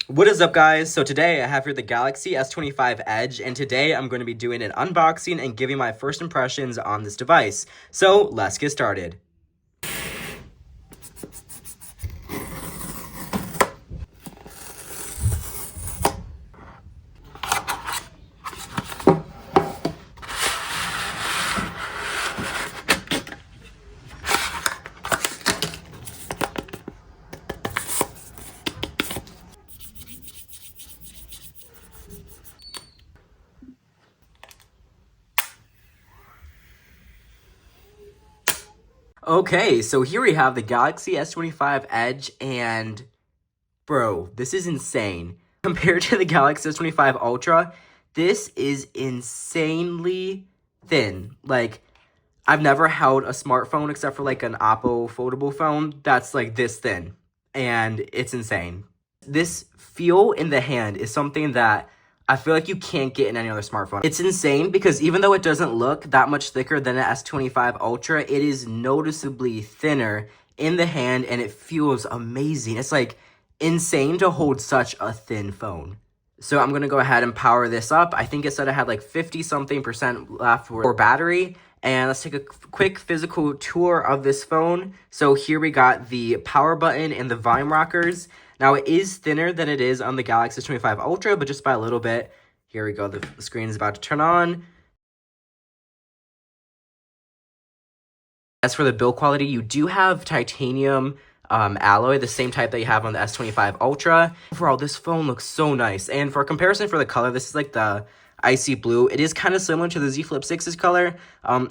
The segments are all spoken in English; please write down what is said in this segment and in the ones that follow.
What is up, guys? So today I have here the Galaxy S25 Edge, and today I'm going to be doing an unboxing and giving my first impressions on this device. So let's get started. Okay, so here we have the Galaxy S25 Edge, and bro, this is insane. Compared to the Galaxy S25 Ultra, this is insanely thin. Like, I've never held a smartphone except for like an Oppo foldable phone that's like this thin, and it's insane. This feel in the hand is something that I feel like you can't get in any other smartphone. It's insane because even though it doesn't look that much thicker than an S25 Ultra, it is noticeably thinner in the hand and it feels amazing. It's like insane to hold such a thin phone. So I'm going to go ahead and power this up. I think it said I had like 50-something% left for battery. And let's take a quick physical tour of this phone. So here we got the power button and the volume rockers. Now it is thinner than it is on the Galaxy S25 Ultra, but just by a little bit. Here we go, the screen is about to turn on. As for the build quality, you do have titanium alloy, the same type that you have on the S25 Ultra. Overall, this phone looks so nice. And for comparison for the color, this is like the icy blue. It is kind of similar to the Z Flip 6's color.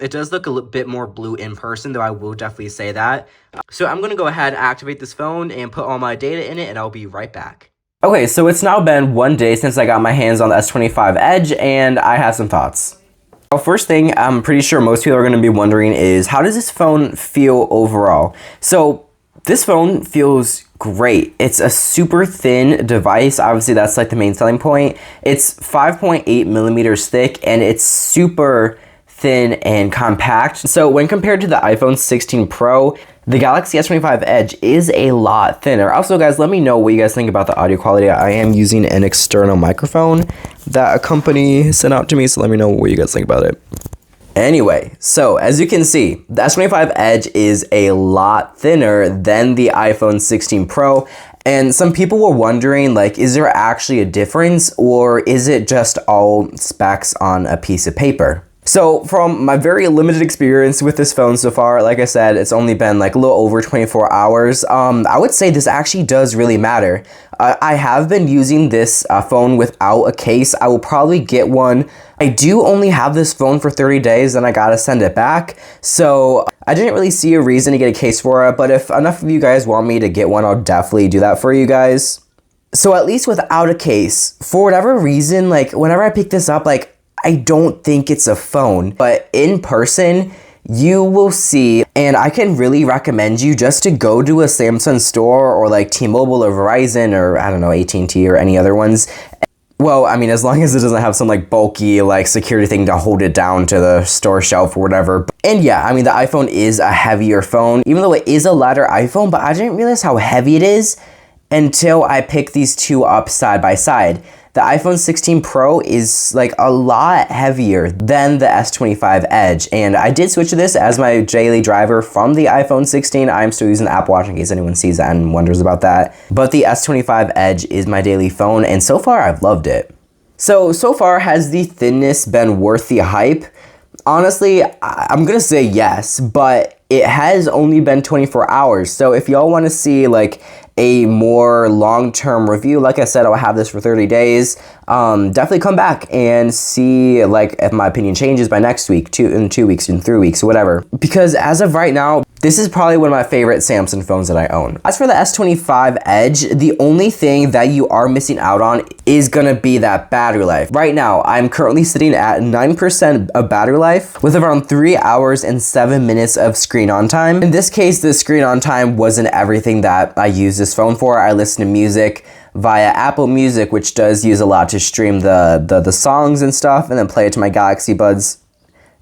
It does look a bit more blue in person, though I will definitely say that. So I'm going to go ahead and activate this phone and put all my data in it, and I'll be right back. Okay, so it's now been 1 day since I got my hands on the S25 Edge, and I have some thoughts. Well, first thing I'm pretty sure most people are going to be wondering is, how does this phone feel overall? So this phone feels great. It's a super thin device. Obviously, that's like the main selling point. It's 5.8 millimeters thick, and it's super thin and compact. So when compared to the iPhone 16 Pro, the Galaxy S25 Edge is a lot thinner. Also, guys, let me know what you guys think about the audio quality. I am using an external microphone that a company sent out to me, so let me know what you guys think about it. Anyway, so as you can see, the S25 Edge is a lot thinner than the iPhone 16 Pro, and some people were wondering, like, is there actually a difference, or is it just all specs on a piece of paper? So from my very limited experience with this phone so far, like I said, it's only been like a little over 24 hours. I would say this actually does really matter. I have been using this phone without a case. I will probably get one. I do only have this phone for 30 days and I gotta send it back. So I didn't really see a reason to get a case for it, but if enough of you guys want me to get one, I'll definitely do that for you guys. So at least without a case, for whatever reason, like whenever I pick this up, like I don't think it's a phone, but in person, you will see, and I can really recommend you just to go to a Samsung store or like T-Mobile or Verizon or I don't know, AT&T or any other ones. Well, I mean, as long as it doesn't have some like bulky like security thing to hold it down to the store shelf or whatever. And yeah, I mean, the iPhone is a heavier phone, even though it is a lighter iPhone, but I didn't realize how heavy it is until I picked these two up side by side. The iPhone 16 Pro is like a lot heavier than the S25 Edge, and I did switch to this as my daily driver from the iPhone 16. I'm still using the Apple Watch in case anyone sees that and wonders about that. But the S25 Edge is my daily phone, and so far I've loved it. So far, has the thinness been worth the hype? Honestly, I'm gonna say yes, but it has only been 24 hours. So if y'all want to see like a more long-term review, like I said, I'll have this for 30 days. Definitely come back and see like if my opinion changes by next week, in 2 weeks, in 3 weeks, whatever. Because as of right now, this is probably one of my favorite Samsung phones that I own. As for the S25 Edge, the only thing that you are missing out on is gonna be that battery life. Right now, I'm currently sitting at 9% of battery life with around 3 hours and 7 minutes of screen on time. In this case, the screen on time wasn't everything that I use this phone for. I listen to music via Apple Music, which does use a lot to stream the songs and stuff, and then play it to my Galaxy Buds.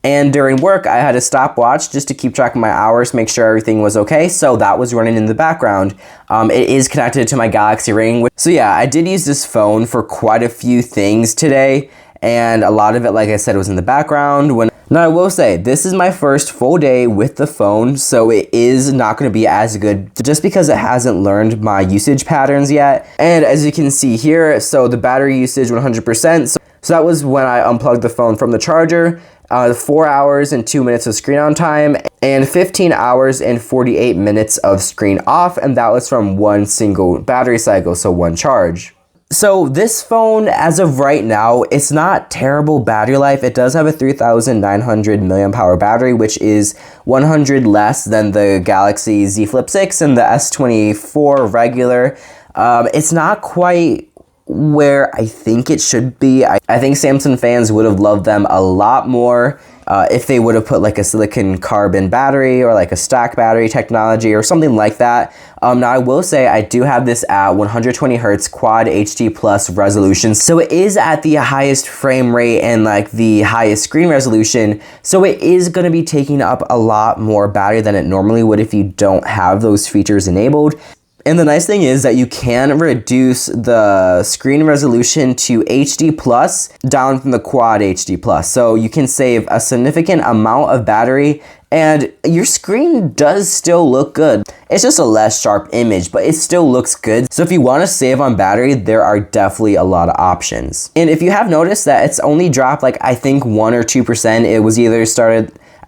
And during work, I had a stopwatch just to keep track of my hours, make sure everything was okay. So that was running in the background. It is connected to my Galaxy Ring. So yeah, I did use this phone for quite a few things today. And a lot of it, like I said, was in the background. Now, I will say, this is my first full day with the phone, so it is not going to be as good just because it hasn't learned my usage patterns yet. And as you can see here, so the battery usage 100%. So that was when I unplugged the phone from the charger. 4 hours and 2 minutes of screen on time and 15 hours and 48 minutes of screen off, and that was from one single battery cycle, so one charge. So this phone, as of right now, it's not terrible battery life. It does have a 3,900 milliamp hour battery, which is 100 less than the Galaxy Z Flip 6 and the S24 regular. It's not quite where I think it should be. I think Samsung fans would have loved them a lot more if they would have put like a silicon carbon battery or like a stack battery technology or something like that. Now I will say I do have this at 120 hertz quad HD plus resolution, so it is at the highest frame rate and like the highest screen resolution, so it is going to be taking up a lot more battery than it normally would if you don't have those features enabled. And the nice thing is that you can reduce the screen resolution to HD plus down from the quad HD plus. So you can save a significant amount of battery and your screen does still look good. It's just a less sharp image, but it still looks good. So if you want to save on battery, there are definitely a lot of options. And if you have noticed that it's only dropped like I think 1 or 2%, it was either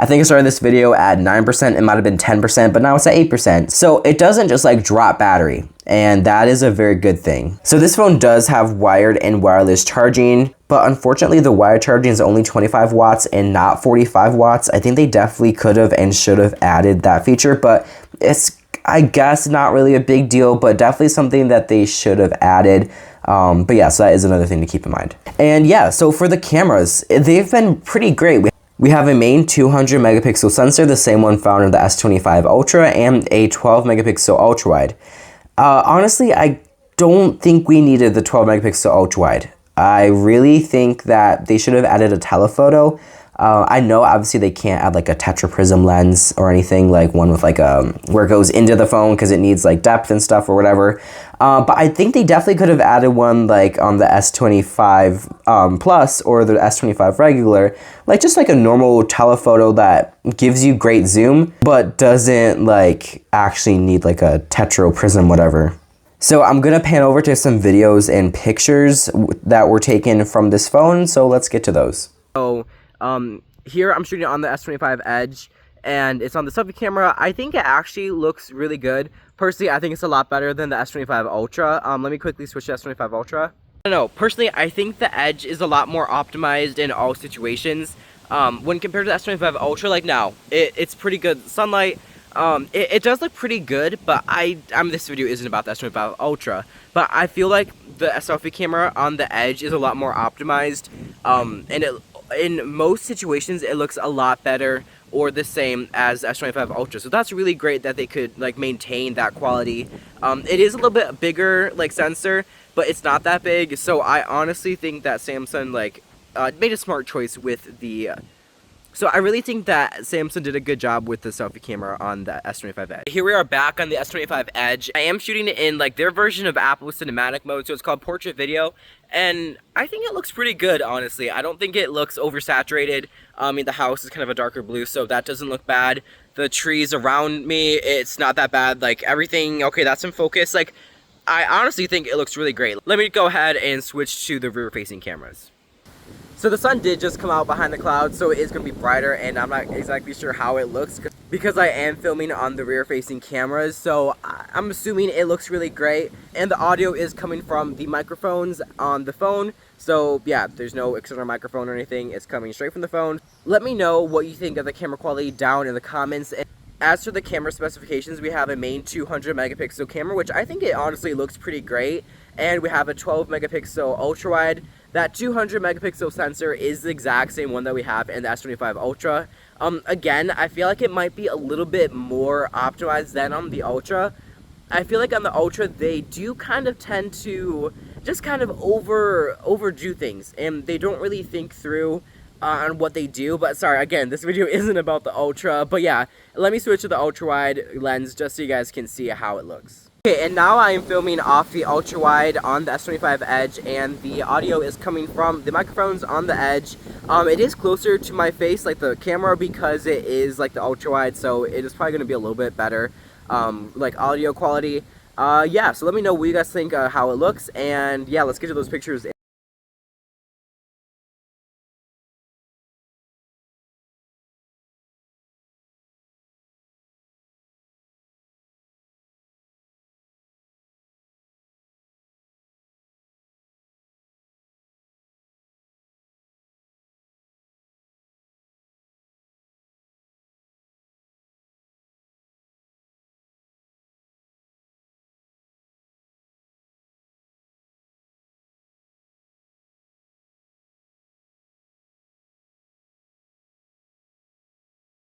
I think I started this video at 9%, it might have been 10%, but now it's at 8%. So it doesn't just like drop battery, and that is a very good thing. So this phone does have wired and wireless charging, but unfortunately the wired charging is only 25 watts and not 45 watts. I think they definitely could have and should have added that feature, but it's, I guess, not really a big deal, but definitely something that they should have added. But yeah, so that is another thing to keep in mind. And yeah, so for the cameras, they've been pretty great. We have a main 200 megapixel sensor, the same one found in the S25 Ultra, and a 12 megapixel ultra wide. Honestly, I don't think we needed the 12 megapixel ultra wide. I really think that they should have added a telephoto. I know obviously they can't add like a tetraprism lens or anything, like one with like where it goes into the phone because it needs like depth and stuff or whatever. But I think they definitely could have added one like on the S25 Plus or the S25 regular, like just like a normal telephoto that gives you great zoom, but doesn't like actually need like a tetraprism whatever. So I'm gonna pan over to some videos and pictures that were taken from this phone, so let's get to those. So here I'm shooting on the S25 Edge, and it's on the selfie camera. I think it actually looks really good. Personally, I think it's a lot better than the S25 Ultra. Let me quickly switch to S25 Ultra. I don't know, personally, I think the Edge is a lot more optimized in all situations. When compared to the S25 Ultra, like now, it's pretty good. Sunlight, it does look pretty good, but this video isn't about the S25 Ultra, but I feel like the selfie camera on the Edge is a lot more optimized, and in most situations it looks a lot better or the same as S25 Ultra. So that's really great that they could like maintain that quality. It is a little bit bigger like sensor, but it's not that big. So I honestly think that Samsung like made a smart choice with the so I really think that Samsung did a good job with the selfie camera on the S25 Edge. Here we are back on the S25 Edge. I am shooting it in like their version of Apple cinematic mode, so it's called portrait video, and I think it looks pretty good, honestly. I don't think it looks oversaturated. I mean, the house is kind of a darker blue, so that doesn't look bad. The trees around me, it's not that bad. Like everything, okay, that's in focus. Like I honestly think it looks really great. Let me go ahead and switch to the rear-facing cameras. So the sun did just come out behind the clouds, so it is going to be brighter, and I'm not exactly sure how it looks because I am filming on the rear-facing cameras, so I'm assuming it looks really great. And the audio is coming from the microphones on the phone, so yeah, there's no external microphone or anything. It's coming straight from the phone. Let me know what you think of the camera quality down in the comments. As for the camera specifications, we have a main 200 megapixel camera, which I think it honestly looks pretty great, and we have a 12 megapixel ultra wide. That 200 megapixel sensor is the exact same one that we have in the S25 Ultra. Again, I feel like it might be a little bit more optimized than on the Ultra. I feel like on the Ultra, they do kind of tend to just kind of overdo things, and they don't really think through on what they do. But sorry, again, this video isn't about the Ultra. But yeah, let me switch to the ultra wide lens just so you guys can see how it looks. Okay, and now I am filming off the ultra wide on the S25 Edge, and the audio is coming from the microphones on the Edge. It is closer to my face, like the camera, because it is like the ultra wide, so it is probably going to be a little bit better, like audio quality. Yeah, so let me know what you guys think, how it looks, and yeah, let's get to those pictures.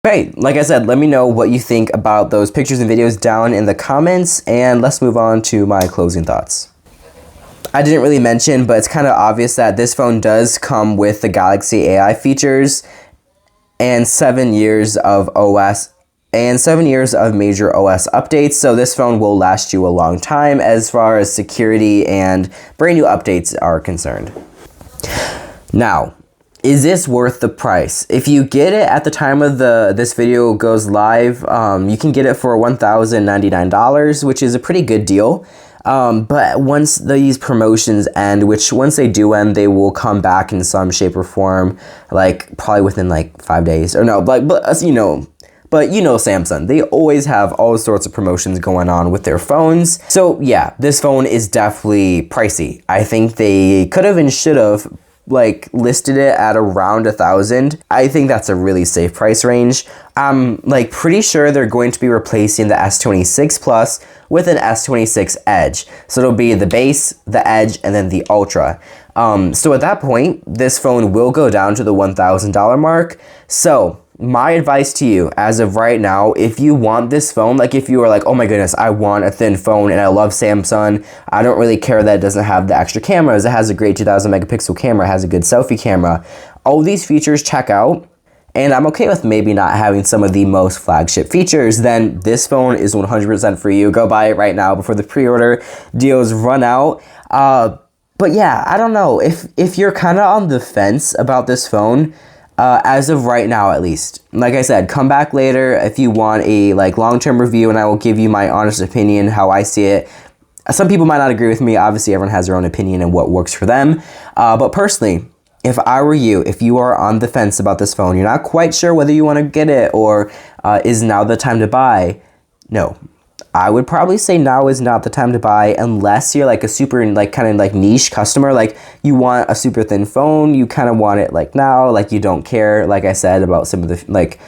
Okay, like I said, let me know what you think about those pictures and videos down in the comments, and let's move on to my closing thoughts. I didn't really mention, but it's kind of obvious that this phone does come with the Galaxy AI features and 7 years of OS and 7 years of major OS updates, so this phone will last you a long time as far as security and brand new updates are concerned. Now, is this worth the price? If you get it at the time of this video goes live, you can get it for $1,099, which is a pretty good deal. But once these promotions end, which once they do end, they will come back in some shape or form, like probably within like 5 days or no, but you know Samsung, they always have all sorts of promotions going on with their phones. So yeah, this phone is definitely pricey. I think they could have and should have like listed it at around $1,000. I think that's a really safe price range. I'm like pretty sure they're going to be replacing the S26 Plus with an S26 Edge. So it'll be the base, the Edge, and then the Ultra. So at that point, this phone will go down to the $1,000 mark. So my advice to you as of right now, if you want this phone, like if you are like, oh my goodness, I want a thin phone and I love Samsung, I don't really care that it doesn't have the extra cameras, it has a great 2000 megapixel camera, it has a good selfie camera, all these features check out, and I'm okay with maybe not having some of the most flagship features, then this phone is 100% for you. Go buy it right now before the pre-order deals run out. But yeah, I don't know, if you're kind of on the fence about this phone, as of right now at least, like I said, come back later if you want a like long-term review, and I will give you my honest opinion, how I see it. Some people might not agree with me. Obviously, everyone has their own opinion and what works for them. But personally, if I were you, if you are on the fence about this phone, you're not quite sure whether you want to get it or is now the time to buy, no. I would probably say now is not the time to buy unless you're like a super like kind of like niche customer, like you want a super thin phone, you kind of want it like now, like you don't care, like I said, about some of the like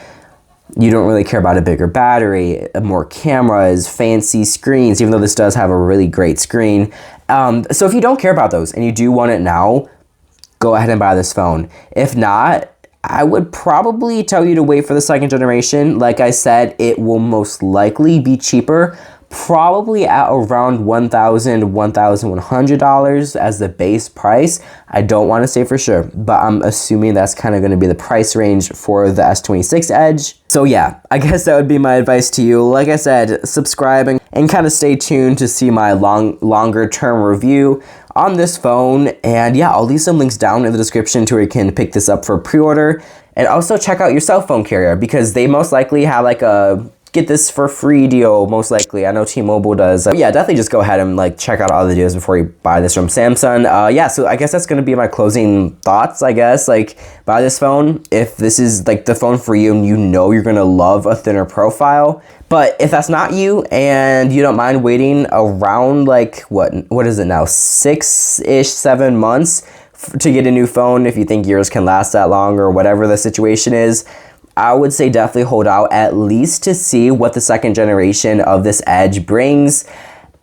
you don't really care about a bigger battery, more cameras, fancy screens, even though this does have a really great screen. So if you don't care about those and you do want it now, go ahead and buy this phone. If not, I would probably tell you to wait for the second generation. Like I said, it will most likely be cheaper, probably at around $1,000, $1,100 as the base price. I don't want to say for sure, but I'm assuming that's kind of going to be the price range for the S26 Edge. So yeah, I guess that would be my advice to you. Like I said, subscribe and kind of stay tuned to see my longer term review on this phone. And yeah, I'll leave some links down in the description to where you can pick this up for pre-order. And also check out your cell phone carrier, because they most likely have like a get this for free deal, most likely. I know T-Mobile does. Yeah, definitely just go ahead and like check out all the deals before you buy this from Samsung. Yeah, so I guess that's gonna be my closing thoughts, I guess. Like, buy this phone if this is like the phone for you and you know you're gonna love a thinner profile. But if that's not you and you don't mind waiting around like, what is it now, 6-ish, 7 months to get a new phone, if you think yours can last that long or whatever the situation is, I would say definitely hold out at least to see what the second generation of this Edge brings.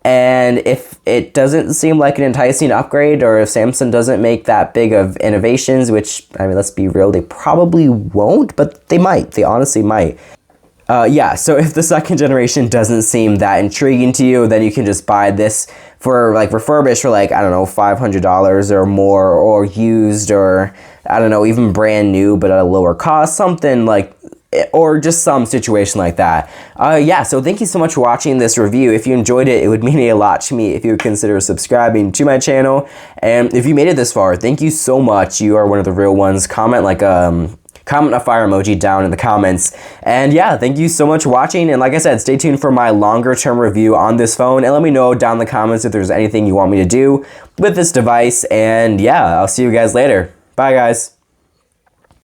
And if it doesn't seem like an enticing upgrade, or if Samsung doesn't make that big of innovations, which, I mean, let's be real, they probably won't, but they might. They honestly might. Yeah, so if the second generation doesn't seem that intriguing to you, then you can just buy this for like refurbished for like, I don't know, $500 or more, or used, or I don't know, even brand new but at a lower cost, something like, or just some situation like that. Yeah, so thank you so much for watching this review. If you enjoyed it, it would mean a lot to me if you would consider subscribing to my channel. And if you made it this far, thank you so much. You are one of the real ones. Comment a fire emoji down in the comments. And yeah, thank you so much for watching. And like I said, stay tuned for my longer term review on this phone. And let me know down in the comments if there's anything you want me to do with this device. And yeah, I'll see you guys later. Bye, guys.